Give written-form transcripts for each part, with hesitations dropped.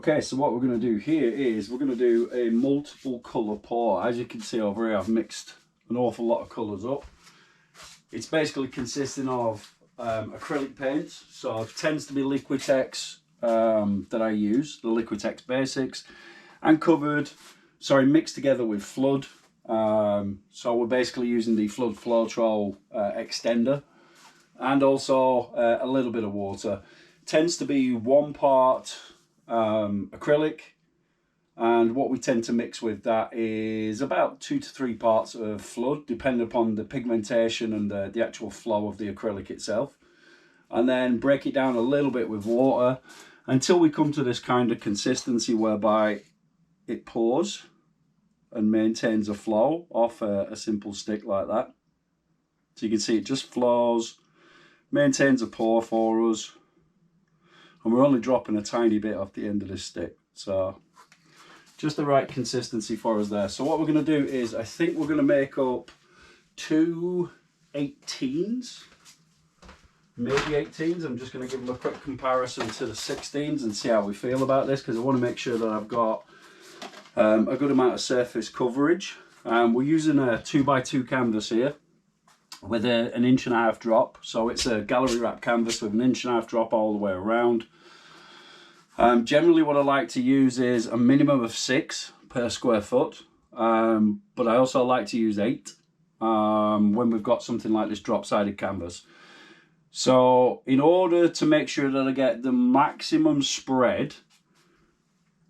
Okay, so what we're going to do here is we're going to do a multiple colour pour. As you can see over here, I've mixed an awful lot of colours up. It's basically consisting of acrylic paint, so it tends to be Liquitex that I use, the Liquitex Basics, and mixed together with Flood. So we're basically using the Flood Floetrol extender, and also a little bit of water. Tends to be 1 part acrylic, and what we tend to mix with that is about 2 to 3 parts of Flood, depending upon the pigmentation and the actual flow of the acrylic itself, and then break it down a little bit with water until we come to this kind of consistency whereby it pours and maintains a flow off a simple stick like that. So you can see it just flows, maintains a pour for us, and we're only dropping a tiny bit off the end of this stick, so just the right consistency for us there. So what we're going to do is, I think we're going to make up 2 18s, maybe 18s. I'm just going to give them a quick comparison to the 16s and see how we feel about this, because I want to make sure that I've got a good amount of surface coverage. We're using a 2x2 canvas here with an 1.5 inch drop, so it's a gallery wrap canvas with an 1.5 inch drop all the way around. Generally what I like to use is a minimum of 6 per square foot, but I also like to use 8 when we've got something like this drop-sided canvas. So in order to make sure that I get the maximum spread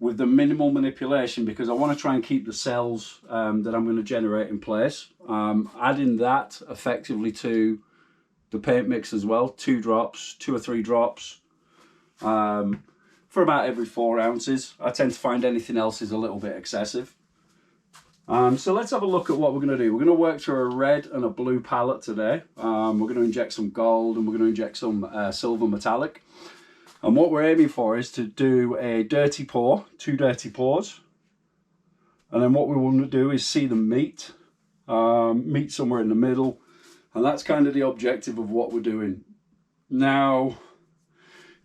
with the minimal manipulation, because I want to try and keep the cells that I'm going to generate in place, adding that effectively to the paint mix as well, 2 drops, 2 or 3 drops, for about every 4 ounces. I tend to find anything else is a little bit excessive. So let's have a look at what we're going to do. We're going to work through a red and a blue palette today. We're going to inject some gold, and we're going to inject some silver metallic. And what we're aiming for is to do a dirty pour, 2 dirty pours. And then what we want to do is see them meet somewhere in the middle. And that's kind of the objective of what we're doing. Now,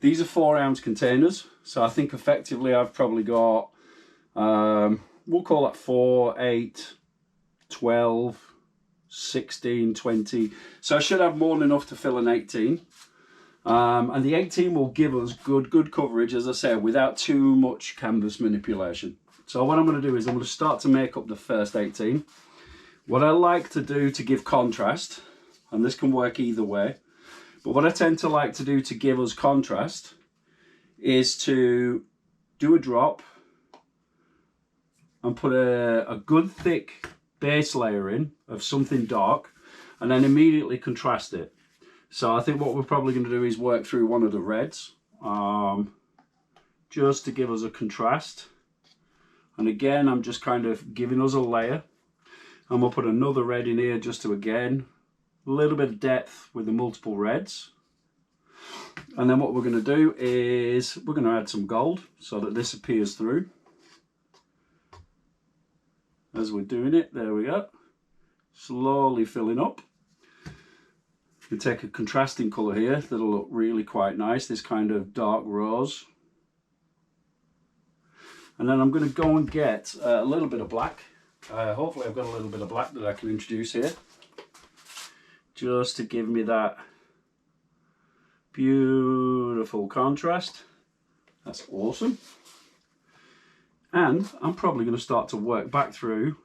these are 4 ounce containers. So I think effectively I've probably got, we'll call that 4, 8, 12, 16, 20. So I should have more than enough to fill an 18. And the 18 will give us good coverage, as I said, without too much canvas manipulation. So what I'm going to do is I'm going to start to make up the first 18. What I like to do to give contrast, and this can work either way, but what I tend to like to do to give us contrast is to do a drop and put a good thick base layer in of something dark, and then immediately contrast it. So I think what we're probably going to do is work through one of the reds, just to give us a contrast. And again, I'm just kind of giving us a layer, and we'll put another red in here just to, again, a little bit of depth with the multiple reds. And then what we're going to do is we're going to add some gold so that this appears through. As we're doing it, there we go, slowly filling up. We take a contrasting colour here that'll look really quite nice, this kind of dark rose. And then I'm going to go and get a little bit of black. Hopefully I've got a little bit of black that I can introduce here, just to give me that beautiful contrast. That's awesome. And I'm probably going to start to work back through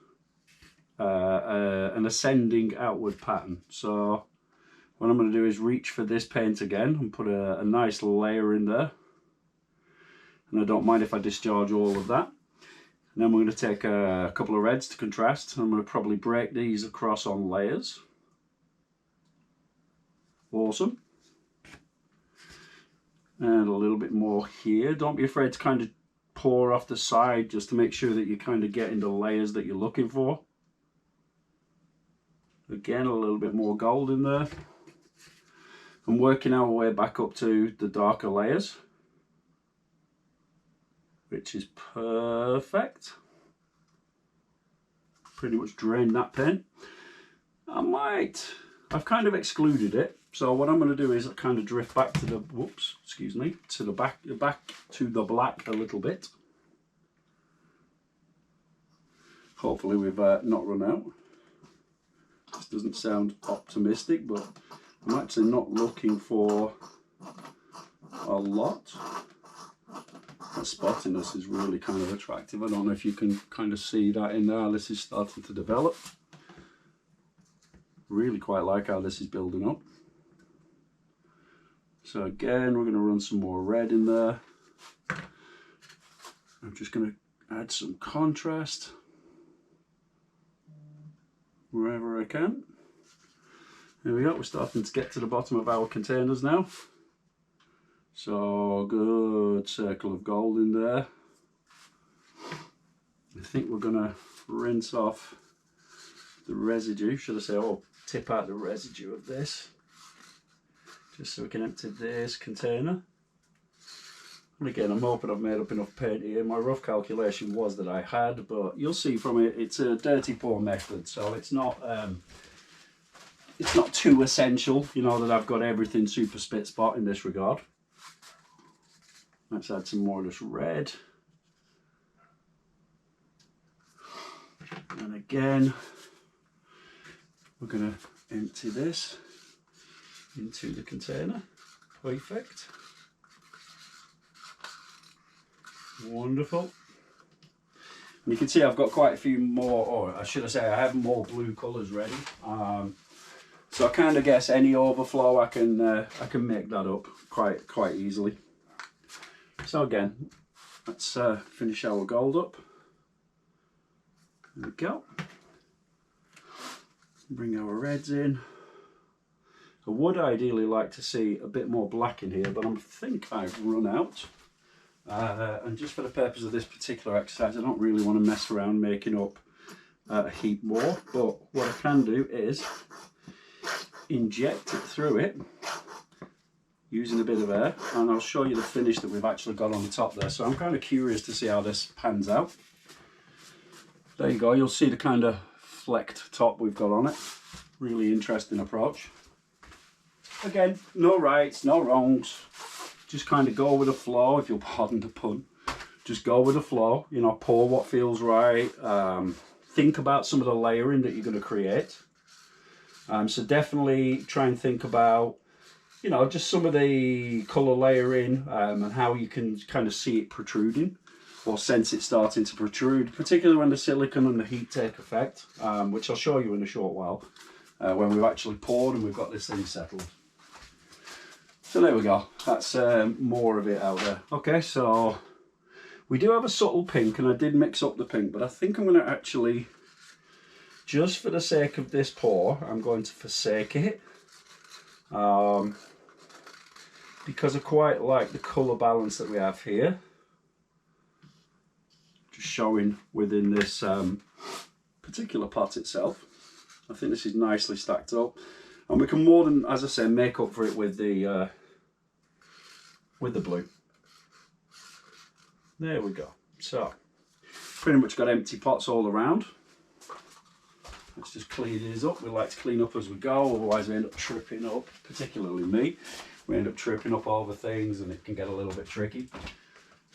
an ascending outward pattern. So what I'm going to do is reach for this paint again and put a nice layer in there. And I don't mind if I discharge all of that. And then we're going to take a couple of reds to contrast. I'm going to probably break these across on layers. Awesome. And a little bit more here. Don't be afraid to kind of pour off the side, just to make sure that you're kind of getting the layers that you're looking for. Again, a little bit more gold in there. And working our way back up to the darker layers, which is perfect. Pretty much drained that paint. I've kind of excluded it. So what I'm going to do is kind of drift back to the, whoops, excuse me, to the back to the black a little bit. Hopefully we've not run out. This doesn't sound optimistic, but I'm actually not looking for a lot. That spottiness is really kind of attractive. I don't know if you can kind of see that in there. This is starting to develop. Really quite like how this is building up. So again, we're going to run some more red in there. I'm just going to add some contrast wherever I can. There we go, we're starting to get to the bottom of our containers now. So good circle of gold in there. I think we're going to rinse off the residue, should I say, or tip out the residue of this, just so we can empty this container. And again, I'm hoping I've made up enough paint here. My rough calculation was that I had, but you'll see from it, it's a dirty pour method, so it's not too essential, you know, that I've got everything super spit spot in this regard. Let's add some more of this red. And again, we're going to empty this into the container. Perfect. Wonderful. And you can see I've got quite a few more, or should I say I have more blue colours ready. So I kind of guess any overflow I can make that up quite easily. So again, let's finish our gold up. There we go. Bring our reds in. I would ideally like to see a bit more black in here, but I think I've run out. And just for the purpose of this particular exercise, I don't really want to mess around making up a heap more. But what I can do is inject it through it using a bit of air, and I'll show you the finish that we've actually got on the top there. So I'm kind of curious to see how this pans out. There you go, you'll see the kind of flecked top we've got on it. Really interesting approach. Again, no rights, no wrongs. Just kind of go with the flow, if you'll pardon the pun. Just go with the flow, you know, pour what feels right. Think about some of the layering that you're going to create. So definitely try and think about, you know, just some of the colour layering and how you can kind of see it protruding or sense it starting to protrude, particularly when the silicone and the heat take effect, which I'll show you in a short while when we've actually poured and we've got this thing settled. So there we go, that's more of it out there. Okay, so we do have a subtle pink, and I did mix up the pink, but I think I'm going to actually, just for the sake of this pour, I'm going to forsake it. Because I quite like the colour balance that we have here. Just showing within this particular pot itself. I think this is nicely stacked up. And we can more than, as I say, make up for it with the blue. There we go. So, pretty much got empty pots all around. Let's just clean these up. We like to clean up as we go, otherwise we end up tripping up, particularly me. We end up tripping up over things and it can get a little bit tricky.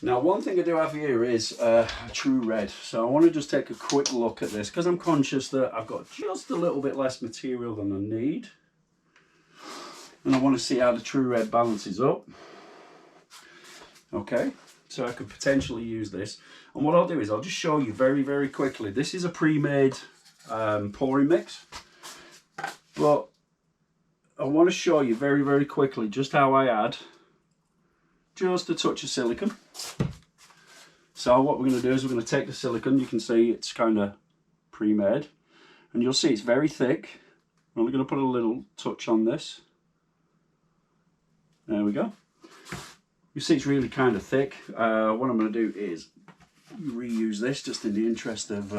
Now, one thing I do have here is a true red. So I want to just take a quick look at this because I'm conscious that I've got just a little bit less material than I need. And I want to see how the true red balances up. Okay, so I could potentially use this. And what I'll do is I'll just show you very, very quickly. This is a pre-made pouring mix. But I want to show you very, very quickly just how I add just a touch of silicone. So what we're going to do is we're going to take the silicone. You can see it's kind of pre-made. And you'll see it's very thick. I'm only going to put a little touch on this. There we go. You see it's really kind of thick. What I'm going to do is reuse this just in the interest of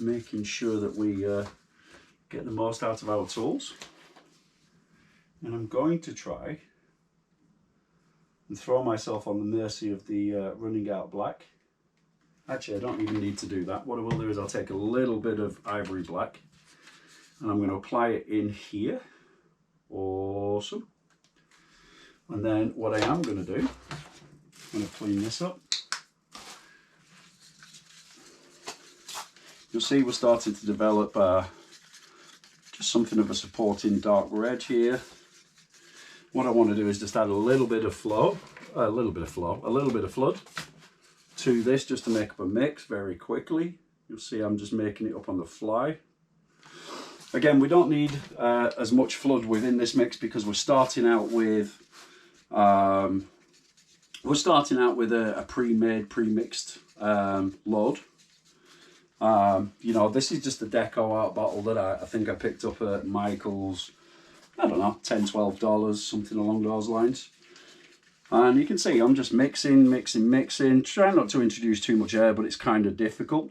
making sure that we get the most out of our tools. And I'm going to try and throw myself on the mercy of the running out black. Actually, I don't even need to do that. What I will do is I'll take a little bit of ivory black and I'm going to apply it in here. Awesome. And then what I am going to do, I'm going to clean this up. You'll see we're starting to develop just something of a supporting dark red here. What I want to do is just add a little bit of flow, a little bit of flood to this, just to make up a mix very quickly. You'll see I'm just making it up on the fly. Again, we don't need as much flood within this mix because we're starting out with a pre-made, pre-mixed load. You know, this is just a deco art bottle that I think I picked up at Michael's, I don't know, $10, $12, something along those lines. And you can see I'm just mixing, trying not to introduce too much air, but it's kind of difficult.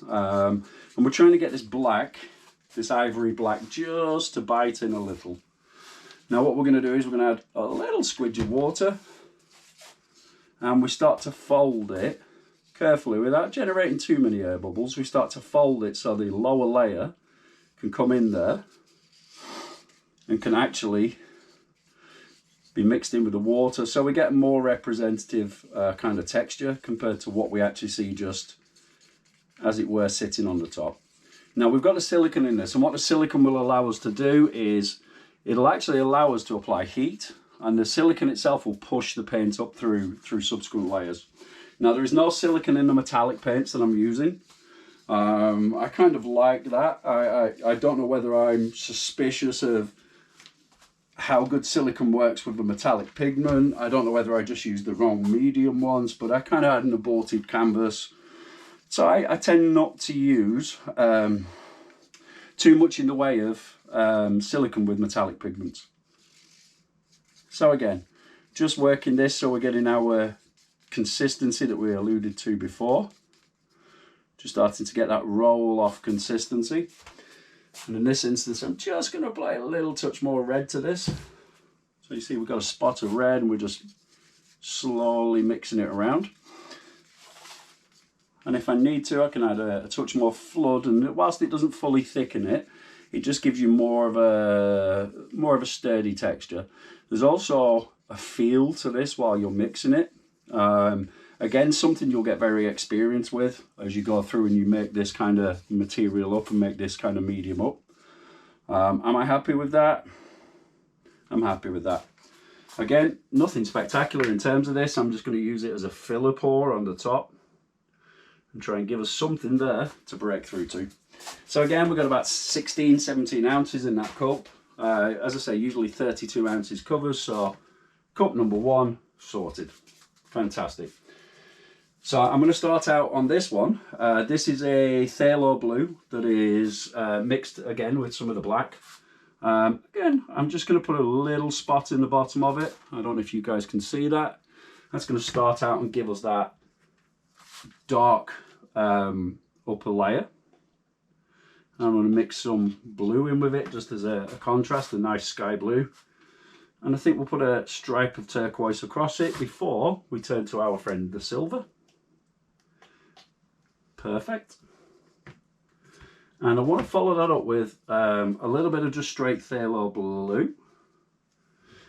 And we're trying to get this black, this ivory black, just to bite in a little. Now what we're going to do is we're going to add a little squidge of water, and we start to fold it carefully without generating too many air bubbles. We start to fold it so the lower layer can come in there and can actually be mixed in with the water, so we get a more representative kind of texture compared to what we actually see just, as it were, sitting on the top. Now we've got the silicone in this, and what the silicone will allow us to do is it'll actually allow us to apply heat, and the silicone itself will push the paint up through subsequent layers. Now there is no silicone in the metallic paints that I'm using. I kind of like that. I don't know whether I'm suspicious of how good silicone works with the metallic pigment. I don't know whether I just used the wrong medium ones, but I kind of had an aborted canvas. So I tend not to use too much in the way of silicone with metallic pigments. So again, just working this so we're getting our consistency that we alluded to before. Just starting to get that roll off consistency. And in this instance, I'm just going to apply a little touch more red to this. So you see we've got a spot of red, and we're just slowly mixing it around. And if I need to, I can add a touch more flood, and whilst it doesn't fully thicken it, it just gives you more of a sturdy texture. There's also a feel to this while you're mixing it. Again, something you'll get very experienced with as you go through and you make this kind of material up and make this kind of medium up. Am I happy with that? I'm happy with that. Again, nothing spectacular in terms of this. I'm just going to use it as a filler pour on the top and try and give us something there to break through to. So again, we've got about 16, 17 ounces in that cup. As I say, usually 32 ounces covers, so cup number one sorted. Fantastic. So I'm going to start out on this one. This is a phthalo blue that is mixed again with some of the black. Again, I'm just going to put a little spot in the bottom of it. I don't know if you guys can see that. That's going to start out and give us that dark upper layer. I'm going to mix some blue in with it just as a contrast, a nice sky blue. And I think we'll put a stripe of turquoise across it before we turn to our friend the silver. Perfect. And I want to follow that up with a little bit of just straight phthalo blue,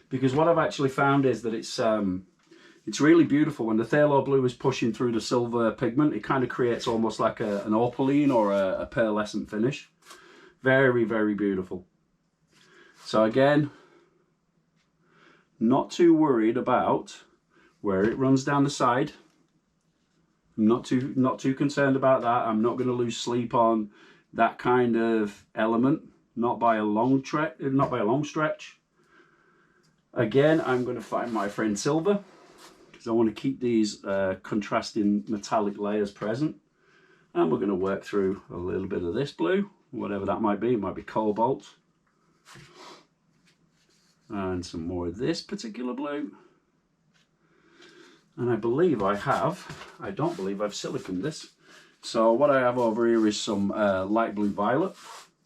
because what I've actually found is that it's really beautiful when the phthalo blue is pushing through the silver pigment. It kind of creates almost like an opaline or a pearlescent finish. Very, very beautiful. So again, not too worried about where it runs down the side. I'm not too concerned about that. I'm not going to lose sleep on that kind of element, not by a long stretch. Again, I'm going to find my friend silver, because I want to keep these contrasting metallic layers present. And we're going to work through a little bit of this blue, whatever that might be. It might be cobalt. And some more of this particular blue. And I don't believe I've siliconed this. So what I have over here is some light blue violet.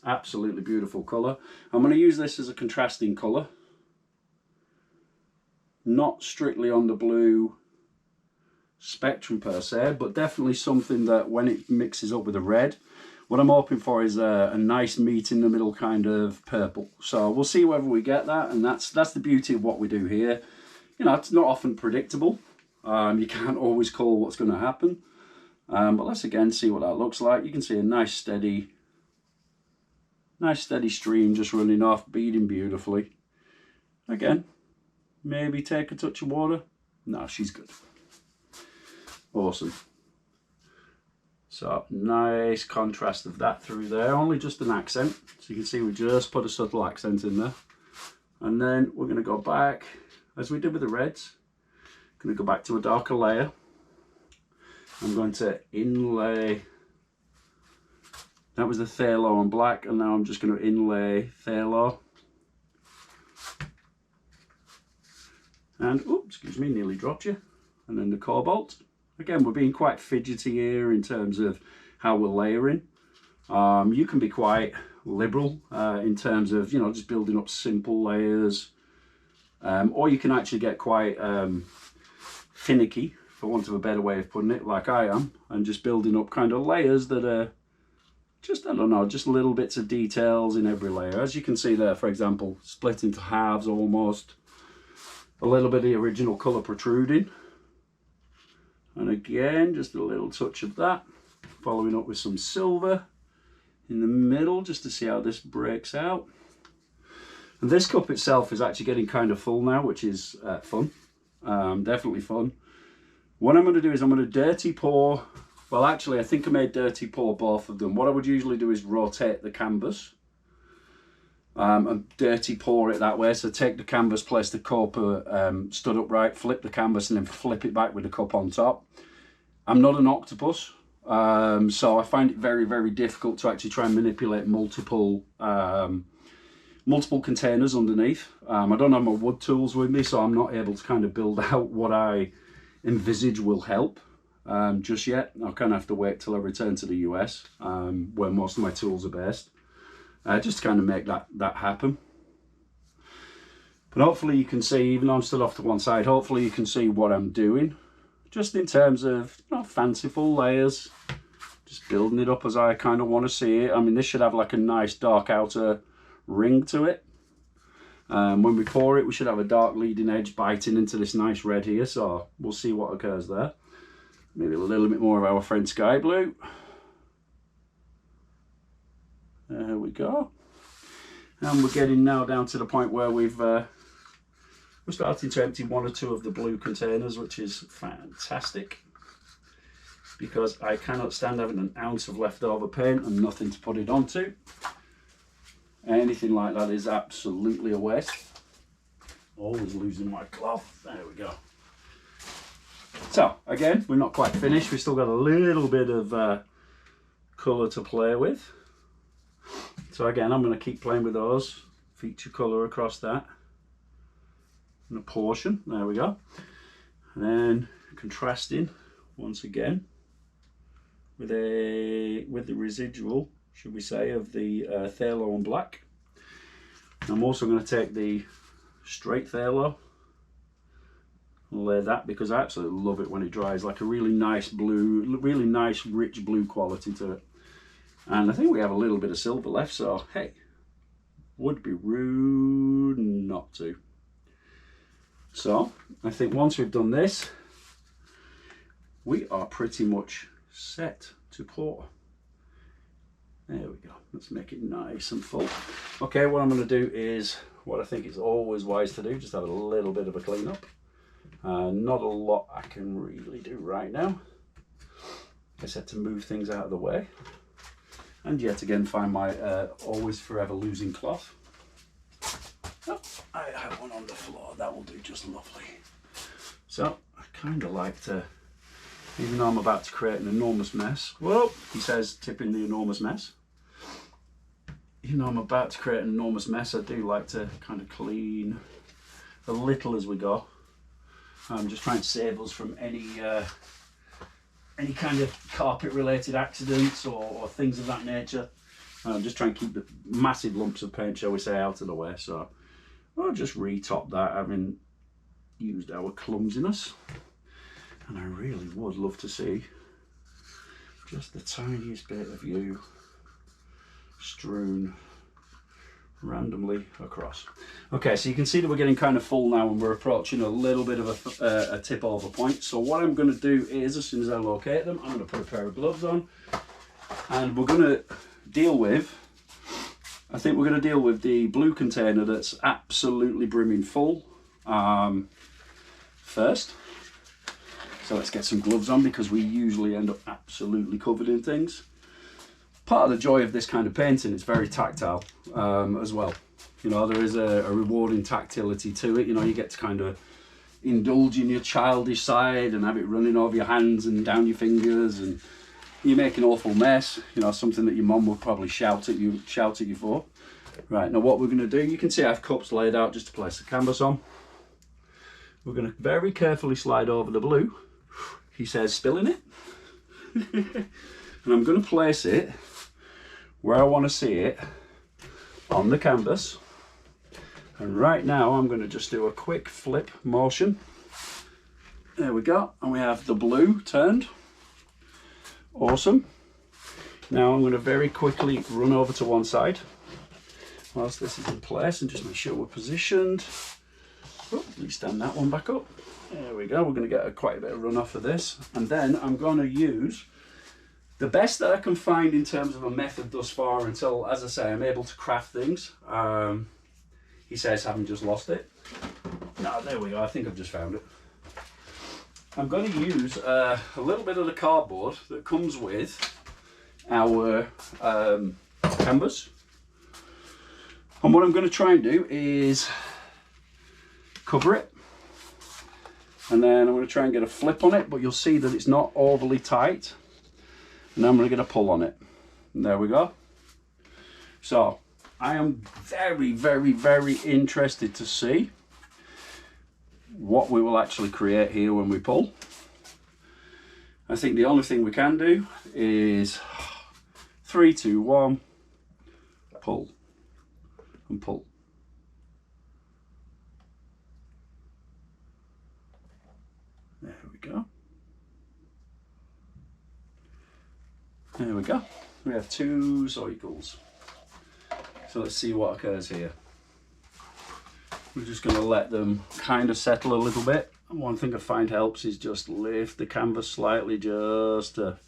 Absolutely beautiful colour. I'm going to use this as a contrasting colour. Not strictly on the blue spectrum per se, but definitely something that when it mixes up with the red, What I'm hoping for is a nice meat in the middle kind of purple. So we'll see whether we get that, and that's the beauty of what we do here. You know, it's not often predictable. You can't always call what's going to happen. But let's again see what that looks like. You can see a nice steady stream just running off, beading beautifully. Again, maybe take a touch of water. No, she's good. Awesome. So nice contrast of that through there, only just an accent. So you can see we just put a subtle accent in there. And then we're going to go back, as we did with the reds, going to go back to a darker layer. I'm going to inlay, that was the phthalo on black, and now I'm just going to inlay phthalo. And, oops, excuse me, nearly dropped you. And then the cobalt. Again, we're being quite fidgety here in terms of how we're layering. You can be quite liberal in terms of, you know, just building up simple layers. Or you can actually get quite finicky, for want of a better way of putting it, like I am, and just building up kind of layers that are just, I don't know, just little bits of details in every layer. As you can see there, for example, split into halves almost. A little bit of the original colour protruding. And again, just a little touch of that. Following up with some silver in the middle, just to see how this breaks out. And this cup itself is actually getting kind of full now, which is fun. Definitely fun. What I'm going to do is I'm going to dirty pour. Well, actually, I think I may dirty pour both of them. What I would usually do is rotate the canvas. And dirty pour it that way. So take the canvas, place the cup stood upright, flip the canvas, and then flip it back with the cup on top. I'm not an octopus, so I find it very, very difficult to actually try and manipulate multiple containers underneath. I don't have my wood tools with me, so I'm not able to kind of build out what I envisage will help just yet. I'll kind of have to wait till I return to the US, where most of my tools are based. Just to kind of make that happen. But hopefully you can see, even though I'm still off to one side, hopefully you can see what I'm doing. Just in terms of, you know, fanciful layers. Just building it up as I kind of want to see it. I mean, this should have like a nice dark outer ring to it. When we pour it, we should have a dark leading edge biting into this nice red here. So we'll see what occurs there. Maybe a little bit more of our friend sky blue. There we go. And we're getting now down to the point where we're starting to empty one or two of the blue containers, which is fantastic. Because I cannot stand having an ounce of leftover paint and nothing to put it onto. Anything like that is absolutely a waste. Always losing my cloth. There we go. So, again, we're not quite finished. We've still got a little bit of colour to play with. So again, I'm going to keep playing with those, feature colour across that, and a portion, there we go. And then contrasting once again with the residual, should we say, of the phthalo and black. I'm also going to take the straight phthalo and lay that, because I absolutely love it when it dries, like a really nice blue, really nice rich blue quality to it. And I think we have a little bit of silver left, so hey, would be rude not to. So I think once we've done this, we are pretty much set to pour. There we go. Let's make it nice and full. Okay, what I'm going to do is what I think is always wise to do, just have a little bit of a clean up. Not a lot I can really do right now. I said to move things out of the way. And yet again, find my always forever losing cloth. Oh, I have one on the floor. That will do just lovely. So I kind of like to, even though I'm about to create an enormous mess. Whoa, he says, tipping the enormous mess. Even though I'm about to create an enormous mess, I do like to kind of clean a little as we go. I'm just trying to save us from any kind of carpet related accidents or things of that nature. I'm just trying to keep the massive lumps of paint, shall we say, out of the way. So I'll just retop that, having used our clumsiness. And I really would love to see just the tiniest bit of you strewn randomly across. Okay, so you can see that we're getting kind of full now and we're approaching a little bit of a tip over point. So what I'm going to do is, as soon as I locate them, I'm going to put a pair of gloves on and we're going to deal with, I think we're going to deal with the blue container that's absolutely brimming full first. So let's get some gloves on because we usually end up absolutely covered in things. Part of the joy of this kind of painting, it's very tactile as well. You know, there is a rewarding tactility to it. You know, you get to kind of indulge in your childish side and have it running over your hands and down your fingers, and you make an awful mess. You know, something that your mum would probably shout at you for. Right, now what we're going to do, you can see I have cups laid out just to place the canvas on. We're going to very carefully slide over the blue. He says, spilling it. And I'm going to place it where I want to see it on the canvas. And right now I'm going to just do a quick flip motion. There we go. And we have the blue turned. Awesome. Now I'm going to very quickly run over to one side whilst this is in place and just make sure we're positioned. Oh, at least stand that one back up. There we go. We're going to get quite a bit of run off of this. And then I'm going to use the best that I can find in terms of a method thus far until, as I say, I'm able to craft things. He says, haven't just lost it. No, there we go. I think I've just found it. I'm going to use a little bit of the cardboard that comes with our canvas. And what I'm going to try and do is cover it. And then I'm going to try and get a flip on it, but you'll see that it's not overly tight. And I'm going to get a pull on it. And there we go. So I am very, very, very interested to see what we will actually create here when we pull. I think the only thing we can do is 3, 2, 1, pull and pull. There we go. There we go. We have 2 circles. So let's see what occurs here. We're just going to let them kind of settle a little bit. And one thing I find helps is just lift the canvas slightly just to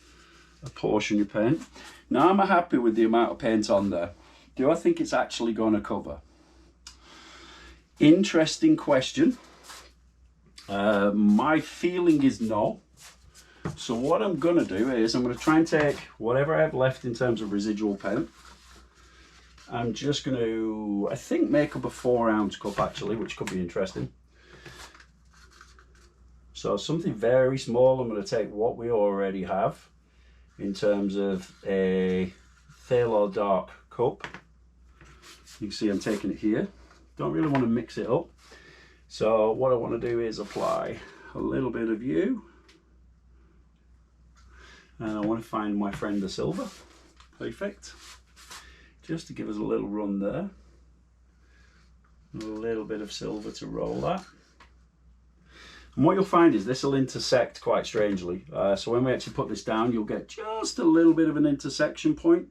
apportion your paint. Now I'm happy with the amount of paint on there. Do I think it's actually going to cover? Interesting question. My feeling is no. So what I'm going to do is I'm going to try and take whatever I have left in terms of residual paint. I'm just going to, I think, make up a 4-ounce cup actually, which could be interesting. So something very small. I'm going to take what we already have in terms of a phthalo dark cup. You can see I'm taking it here. Don't really want to mix it up. So what I want to do is apply a little bit of you. And I want to find my friend the silver. Perfect. Just to give us a little run there. A little bit of silver to roll that. And what you'll find is this will intersect quite strangely. So when we actually put this down, you'll get just a little bit of an intersection point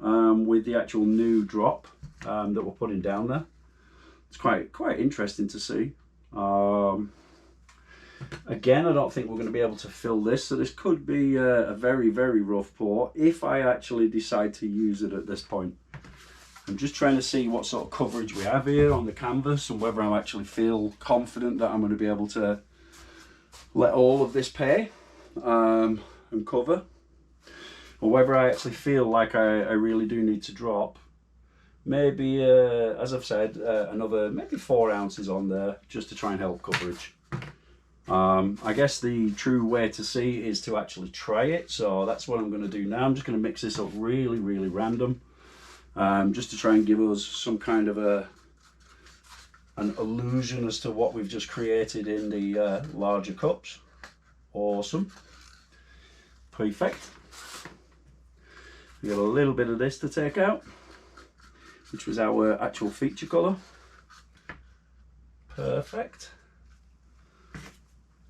with the actual new drop that we're putting down there. It's quite interesting to see. Again, I don't think we're going to be able to fill this, so this could be a very, very rough pour if I actually decide to use it at this point. I'm just trying to see what sort of coverage we have here on the canvas and whether I actually feel confident that I'm going to be able to let all of this pay and cover, or whether I actually feel like I really do need to drop maybe, as I've said, another maybe 4 ounces on there just to try and help coverage. I guess the true way to see is to actually try it, so that's what I'm going to do now. I'm just going to mix this up really, really random, just to try and give us some kind of an illusion as to what we've just created in the larger cups. Awesome. Perfect. We got a little bit of this to take out, which was our actual feature colour. Perfect.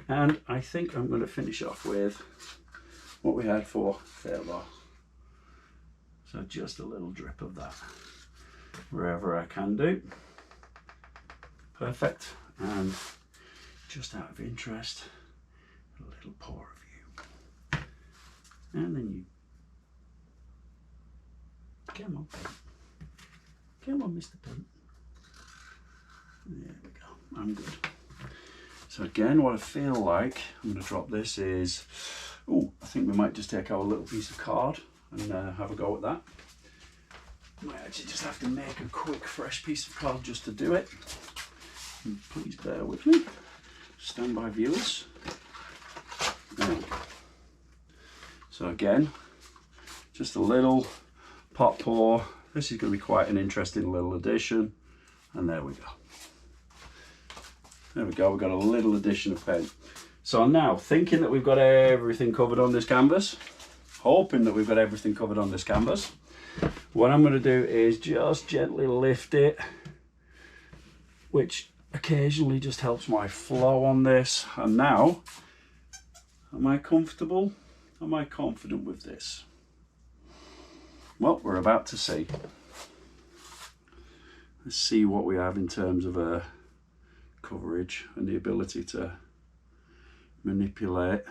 And I think I'm going to finish off with what we had for phthalo. So just a little drip of that wherever I can do. Perfect. And just out of interest, a little pour of you. And then you, come on, Paint. Come on, Mr. Paint. There we go, I'm good. So again, what I feel like I'm going to drop this is, oh, I think we might just take our little piece of card and have a go at that. Might actually just have to make a quick fresh piece of card just to do it. And please bear with me. Stand by, viewers. There we go. So again, just a little pot pour. This is going to be quite an interesting little addition. And there we go. There we go, we've got a little addition of paint. So now, thinking that we've got everything covered on this canvas, hoping that we've got everything covered on this canvas, what I'm going to do is just gently lift it, which occasionally just helps my flow on this. And now, am I comfortable? Am I confident with this? Well, we're about to see. Let's see what we have in terms of coverage and the ability to manipulate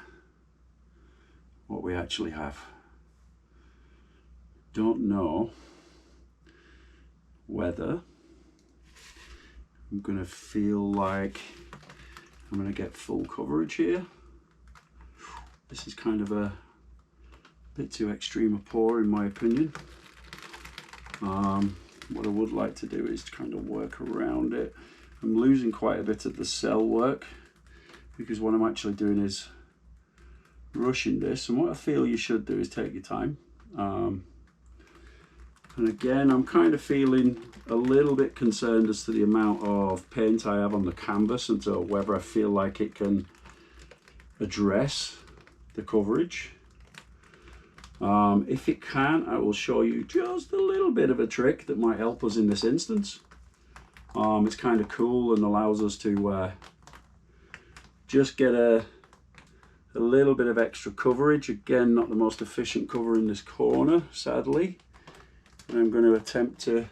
what we actually have. Don't know whether I'm going to feel like I'm going to get full coverage here. This is kind of a bit too extreme a pour in my opinion. What I would like to do is kind of work around it. I'm losing quite a bit of the cell work because what I'm actually doing is rushing this, and what I feel you should do is take your time. And again, I'm kind of feeling a little bit concerned as to the amount of paint I have on the canvas and to whether I feel like it can address the coverage. If it can, I will show you just a little bit of a trick that might help us in this instance. It's kind of cool and allows us to just get a little bit of extra coverage. Again, not the most efficient cover in this corner, sadly. And I'm going to attempt to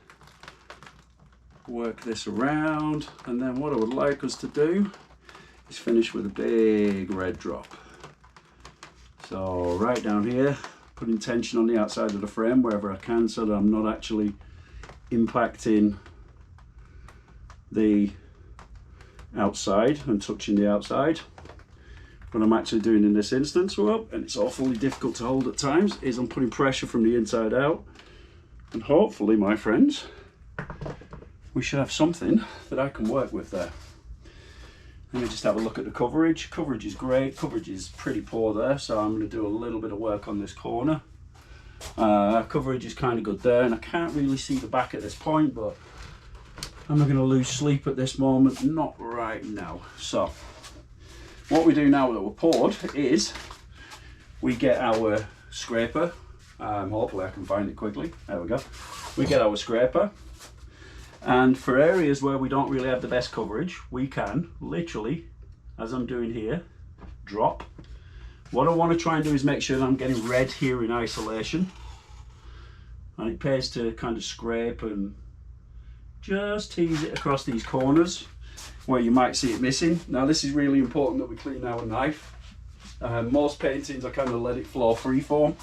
work this around, and then what I would like us to do is finish with a big red drop. So right down here, putting tension on the outside of the frame wherever I can so that I'm not actually impacting the outside and touching the outside. What I'm actually doing in this instance, well, and it's awfully difficult to hold at times, is I'm putting pressure from the inside out, and hopefully, my friends, we should have something that I can work with there. Let me just have a look at the coverage. Coverage is great, coverage is pretty poor there, so I'm going to do a little bit of work on this corner. Coverage is kind of good there, and I can't really see the back at this point, but I'm not going to lose sleep at this moment, not right now. So what we do now that we're poured is we get our scraper. Hopefully I can find it quickly. There we go. We get our scraper, and for areas where we don't really have the best coverage, we can literally, as I'm doing here, drop. What I want to try and do is make sure that I'm getting red here in isolation, and it pays to kind of scrape and just tease it across these corners where you might see it missing. Now this is really important that we clean our knife. Most paintings I kind of let it flow freeform,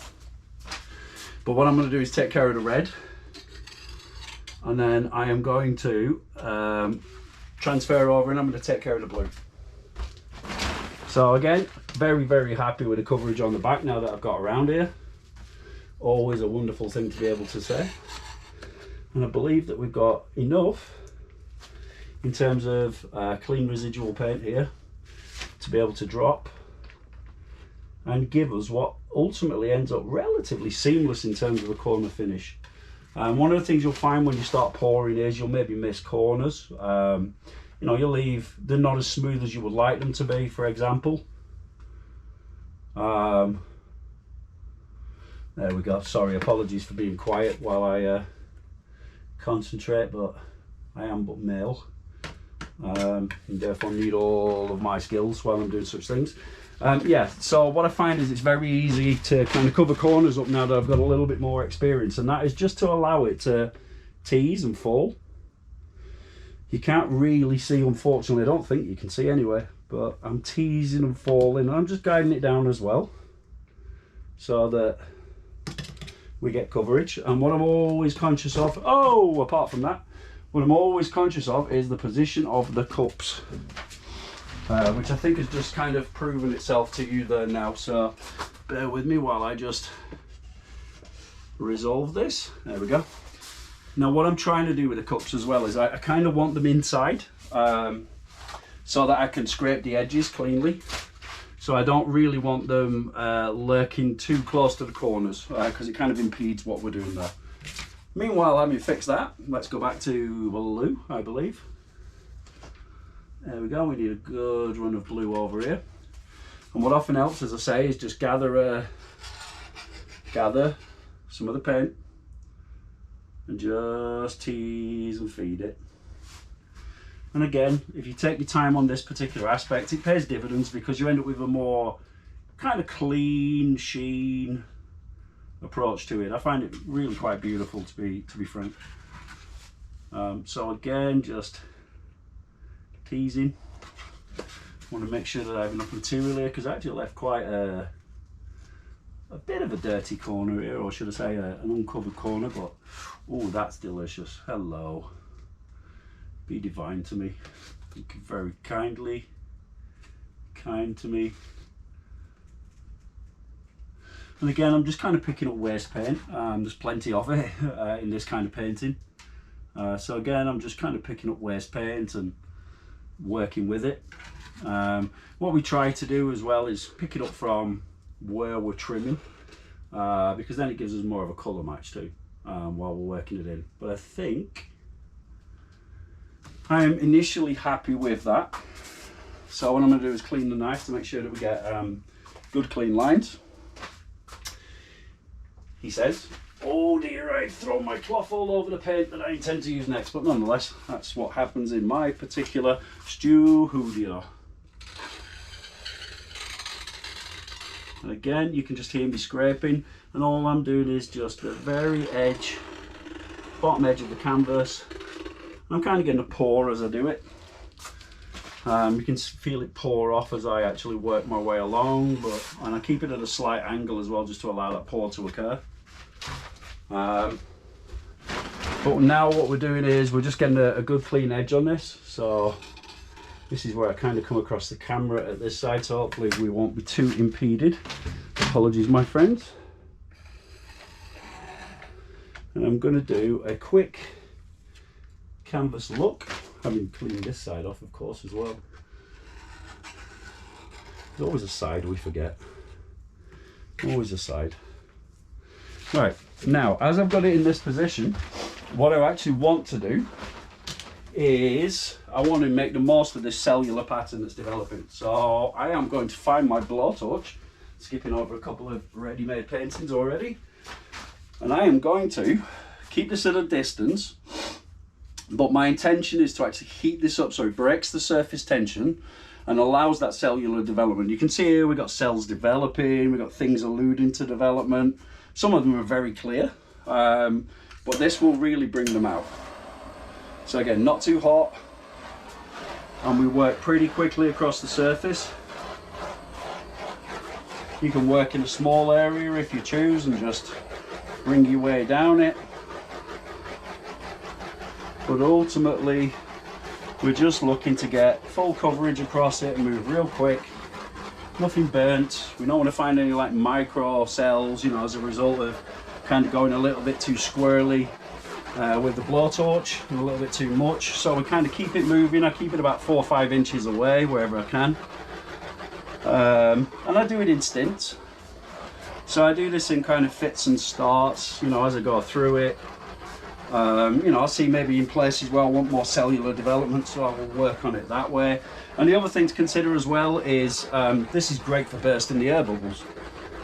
but what I'm going to do is take care of the red, and then I am going to transfer over and I'm going to take care of the blue. So again, very, very happy with the coverage on the back now that I've got around here. Always a wonderful thing to be able to say. And I believe that we've got enough in terms of clean residual paint here to be able to drop and give us what ultimately ends up relatively seamless in terms of the corner finish. One of the things you'll find when you start pouring is you'll maybe miss corners. You know, you'll leave, they're not as smooth as you would like them to be, for example. There we go. Sorry, apologies for being quiet while I concentrate, but I am but male, and therefore need all of my skills while I'm doing such things. Yeah, so what I find is it's very easy to kind of cover corners up now that I've got a little bit more experience, and that is just to allow it to tease and fall. You can't really see, unfortunately. I don't think you can see anyway, but I'm teasing and falling, and I'm just guiding it down as well so that we get coverage. And what I'm always conscious of, apart from that, what I'm always conscious of is the position of the cups, which I think has just kind of proven itself to you there now. So bear with me while I just resolve this. There we go. Now what I'm trying to do with the cups as well is I kind of want them inside, so that I can scrape the edges cleanly. So I don't really want them lurking too close to the corners, because it kind of impedes what we're doing there. Meanwhile, having fixed that, let's go back to blue, I believe. There we go, we need a good run of blue over here. And what often helps, as I say, is just gather some of the paint and just tease and feed it. And again, if you take your time on this particular aspect, it pays dividends because you end up with a more kind of clean sheen approach to it. I find it really quite beautiful, to be frank. So again, just teasing. Want to make sure that I have enough material here, because I actually left quite a bit of a dirty corner here, or should I say an uncovered corner, but oh, that's delicious. Hello. Be divine to me. Thank you very kindly. Kind to me. And again, I'm just kind of picking up waste paint. There's plenty of it in this kind of painting. So again, I'm just kind of picking up waste paint and working with it. What we try to do as well is pick it up from where we're trimming, because then it gives us more of a colour match too, while we're working it in. But I think I am initially happy with that. So what I'm going to do is clean the knife to make sure that we get good clean lines. He says, oh dear, I've thrown my cloth all over the paint that I intend to use next, but nonetheless, that's what happens in my particular studio. And again, you can just hear me scraping, and all I'm doing is just the very edge, bottom edge of the canvas. I'm kind of getting a pour as I do it. You can feel it pour off as I actually work my way along, and I keep it at a slight angle as well, just to allow that pour to occur. But now what we're doing is we're just getting a good clean edge on this. So this is where I kind of come across the camera at this side, so hopefully we won't be too impeded. Apologies, my friends. And I'm going to do a quick canvas look, having cleaned this side off, of course, as well. There's always a side we forget. Always a side. Right, now, as I've got it in this position, what I actually want to do is I want to make the most of this cellular pattern that's developing. So I am going to find my blowtorch, skipping over a couple of ready-made paintings already, and I am going to keep this at a distance, but my intention is to actually heat this up so it breaks the surface tension and allows that cellular development. You can see here we've got cells developing, we've got things alluding to development. Some of them are very clear, but this will really bring them out. So again, not too hot, and we work pretty quickly across the surface. You can work in a small area if you choose and just bring your way down it. But ultimately, we're just looking to get full coverage across it and move real quick. Nothing burnt. We don't want to find any like micro cells, you know, as a result of kind of going a little bit too squirrely with the blowtorch and a little bit too much. So we kind of keep it moving. I keep it about 4 or 5 inches away wherever I can. And I do it in stints. So I do this in kind of fits and starts, you know, as I go through it. You know, I'll see maybe in places where I want more cellular development, so I will work on it that way. And the other thing to consider as well is this is great for bursting the air bubbles,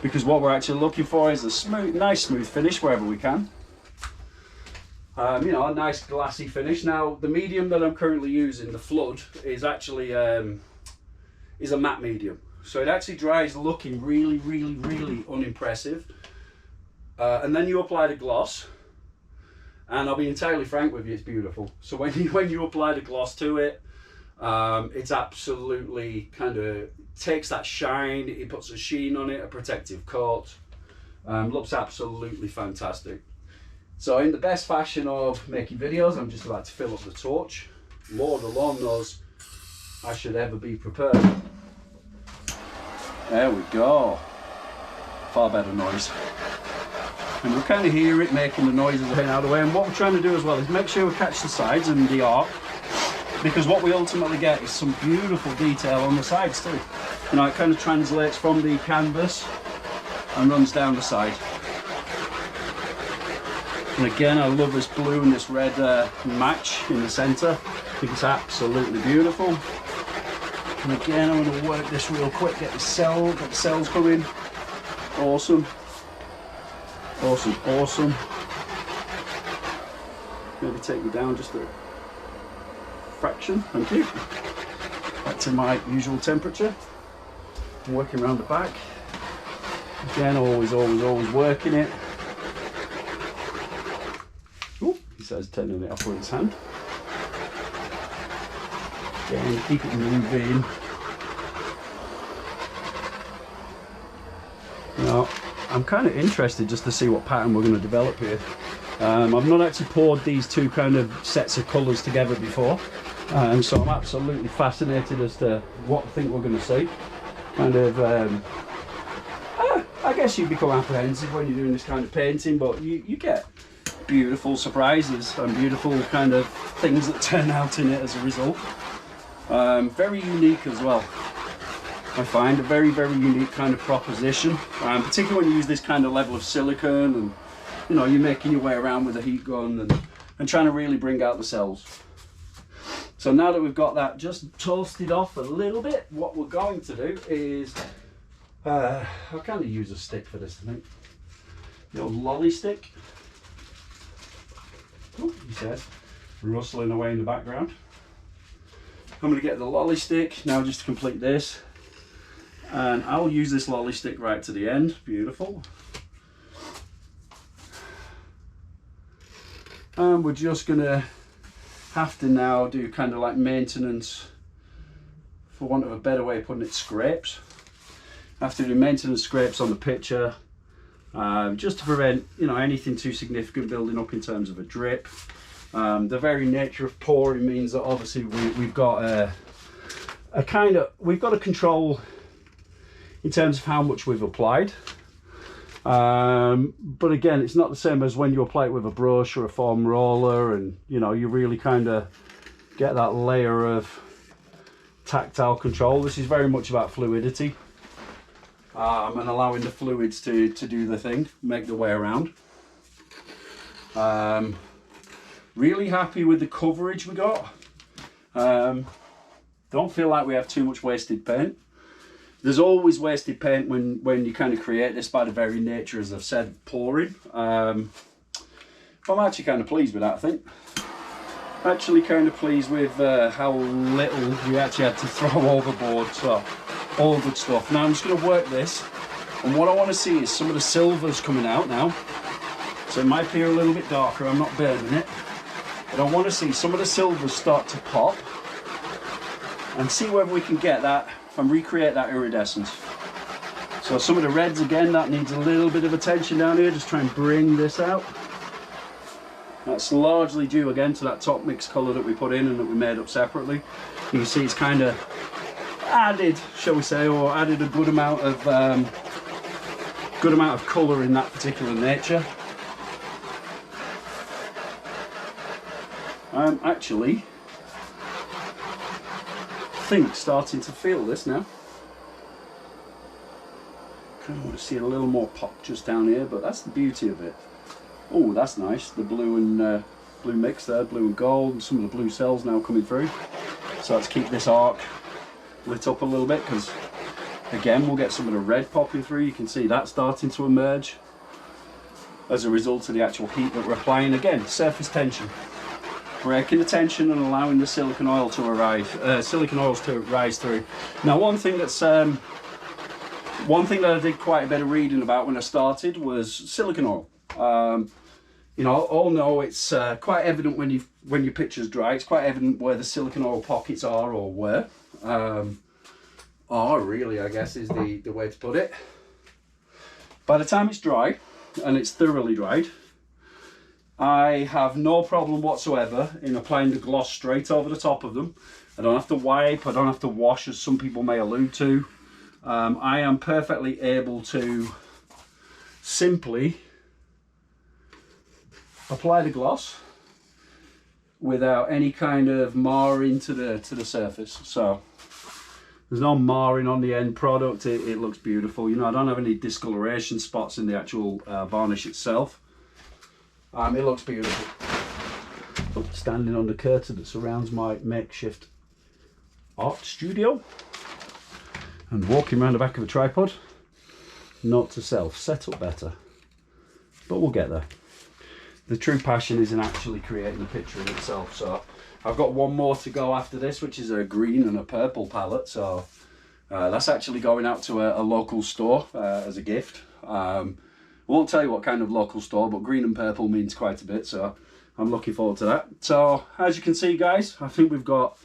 because what we're actually looking for is a smooth, nice smooth finish wherever we can. You know, a nice glassy finish. Now, the medium that I'm currently using, the flood, is actually is a matte medium. So it actually dries looking really, really, really unimpressive. And then you apply the gloss, and I'll be entirely frank with you, it's beautiful. So when you apply the gloss to it, it's absolutely kind of takes that shine, it puts a sheen on it, a protective coat. Looks absolutely fantastic. So in the best fashion of making videos, I'm just about to fill up the torch. Lord alone knows I should ever be prepared. There we go. Far better noise. And we'll kind of hear it making the noises out of the way. And what we're trying to do as well is make sure we catch the sides and the arc, because what we ultimately get is some beautiful detail on the sides too. You know, it kind of translates from the canvas and runs down the side. And again, I love this blue and this red match in the center. I think it's absolutely beautiful. And again, I'm going to work this real quick, get the cells coming. Awesome. Awesome, awesome. Maybe take me down just a fraction, thank you. Back to my usual temperature. I'm working around the back. Again, always working it. Oh, he says turning it off with his hand. Again, keep it moving. Now, I'm kind of interested just to see what pattern we're going to develop here. I've not actually poured these two kind of sets of colours together before, so I'm absolutely fascinated as to what I think we're going to see. Kind of, I guess you become apprehensive when you're doing this kind of painting, but you get beautiful surprises and beautiful kind of things that turn out in it as a result. Very unique as well. I find a very, very unique kind of proposition, particularly when you use this kind of level of silicone and, you know, you're making your way around with a heat gun and trying to really bring out the cells. So now that we've got that just toasted off a little bit, what we're going to do is, I'll kind of use a stick for this, I think. The old lolly stick. Oh, he says, rustling away in the background. I'm going to get the lolly stick now just to complete this. And I'll use this lolly stick right to the end. Beautiful. And we're just gonna have to now do kind of like maintenance, for want of a better way of putting it, scrapes. Have to do maintenance scrapes on the picture, just to prevent, you know, anything too significant building up in terms of a drip. The very nature of pouring means that obviously we've got we've got a control in terms of how much we've applied, but again, it's not the same as when you apply it with a brush or a foam roller, and you know, you really kind of get that layer of tactile control. This is very much about fluidity, and allowing the fluids to do the thing, make the way around. Really happy with the coverage we got. Don't feel like we have too much wasted paint. There's always wasted paint when you kind of create this by the very nature, as I've said, pouring. I'm actually kind of pleased with that, I think. Actually kind of pleased with how little we actually had to throw overboard, so all good stuff. Now I'm just going to work this, and what I want to see is some of the silvers coming out now. So it might appear a little bit darker, I'm not burning it, but I want to see some of the silvers start to pop and see whether we can get that and recreate that iridescence. So some of the reds, again, that needs a little bit of attention down here, just try and bring this out. That's largely due again to that top mix colour that we put in and that we made up separately. You can see it's kind of added, shall we say, or added a good amount of colour in that particular nature. I'm actually starting to feel this now. Kind of want to see a little more pop just down here, but that's the beauty of it. Oh, that's nice. The blue and blue mix there, blue and gold, and some of the blue cells now coming through. So let's keep this arc lit up a little bit, because again we'll get some of the red popping through. You can see that starting to emerge as a result of the actual heat that we're applying. Again, surface tension. Breaking the tension and allowing the silicone oils to rise through. Now, one thing that's One thing that I did quite a bit of reading about when I started was silicone oil. You know, all know it's quite evident when your picture's dry. It's quite evident where the silicone oil pockets are, or where. Or really, I guess, is the way to put it. By the time it's dry, and it's thoroughly dried, I have no problem whatsoever in applying the gloss straight over the top of them. I don't have to wipe, I don't have to wash, as some people may allude to. I am perfectly able to simply apply the gloss without any kind of marring to the surface. So there's no marring on the end product. It looks beautiful. You know, I don't have any discoloration spots in the actual varnish itself. It looks beautiful. Standing on the curtain that surrounds my makeshift art studio and walking around the back of a tripod. Note to self, set up better, but we'll get there. The true passion is in actually creating the picture in itself. So I've got one more to go after this, which is a green and a purple palette. So that's actually going out to a local store as a gift. I won't tell you what kind of local store, but green and purple means quite a bit, so I'm looking forward to that. So as you can see, guys, I think we've got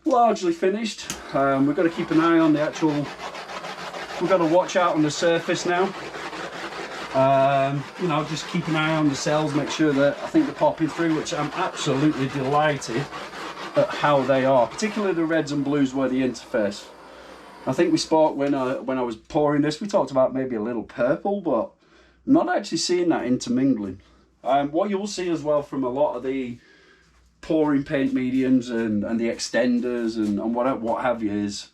largely finished. We've got to keep an eye on the actual, we've got to watch out on the surface now. You know, just keep an eye on the cells, make sure that I think they're popping through, which I'm absolutely delighted at how they are, particularly the reds and blues where the interface. I think we spoke when I was pouring this, we talked about maybe a little purple, but I'm not actually seeing that intermingling. What you'll see as well from a lot of the pouring paint mediums and the extenders and what have you is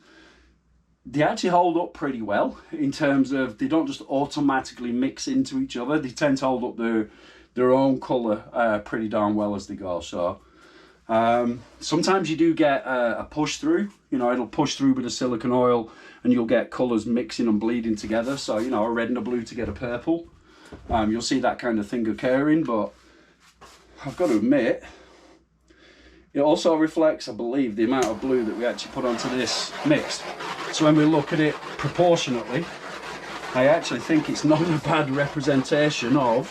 they actually hold up pretty well in terms of they don't just automatically mix into each other. They tend to hold up their own colour pretty darn well as they go. So sometimes you do get a push through, you know, it'll push through with the silicone oil and you'll get colours mixing and bleeding together. So, you know, a red and a blue to get a purple. You'll see that kind of thing occurring, but I've got to admit, it also reflects, I believe, the amount of blue that we actually put onto this mix. So when we look at it proportionately, I actually think it's not a bad representation of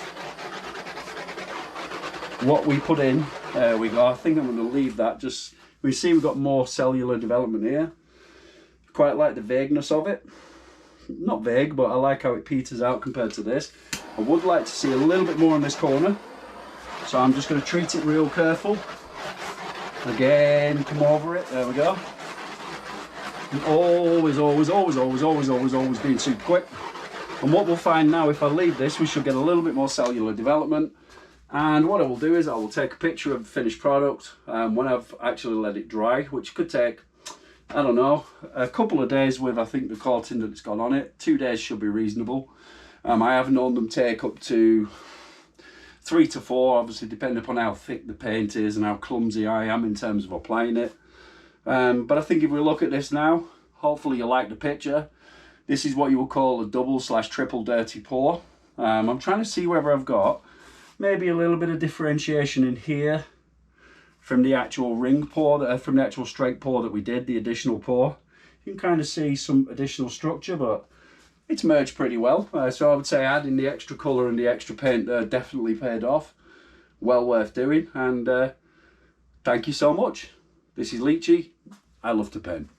what we put in. There we go. I think I'm going to leave that. Just, we see we've got more cellular development here. Quite like the vagueness of it. Not vague, but I like how it peters out compared to this. I would like to see a little bit more on this corner, so I'm just going to treat it real careful. Again, come over it. There we go. And always being super quick. And what we'll find now, if I leave this, we should get a little bit more cellular development. And what I will do is I will take a picture of the finished product when I've actually let it dry, which could take, I don't know, a couple of days with, I think, the coating that it's got on it. 2 days should be reasonable. I have known them take up to 3 to 4, obviously depending upon how thick the paint is and how clumsy I am in terms of applying it. But I think if we look at this now, hopefully you like the picture. This is what you would call a double/triple dirty pour. I'm trying to see whether I've got maybe a little bit of differentiation in here from the actual ring pour, from the actual straight pour that we did, the additional pour. You can kind of see some additional structure, but it's merged pretty well. So I would say adding the extra colour and the extra paint definitely paid off. Well worth doing, and thank you so much. This is Leachy. I love to paint.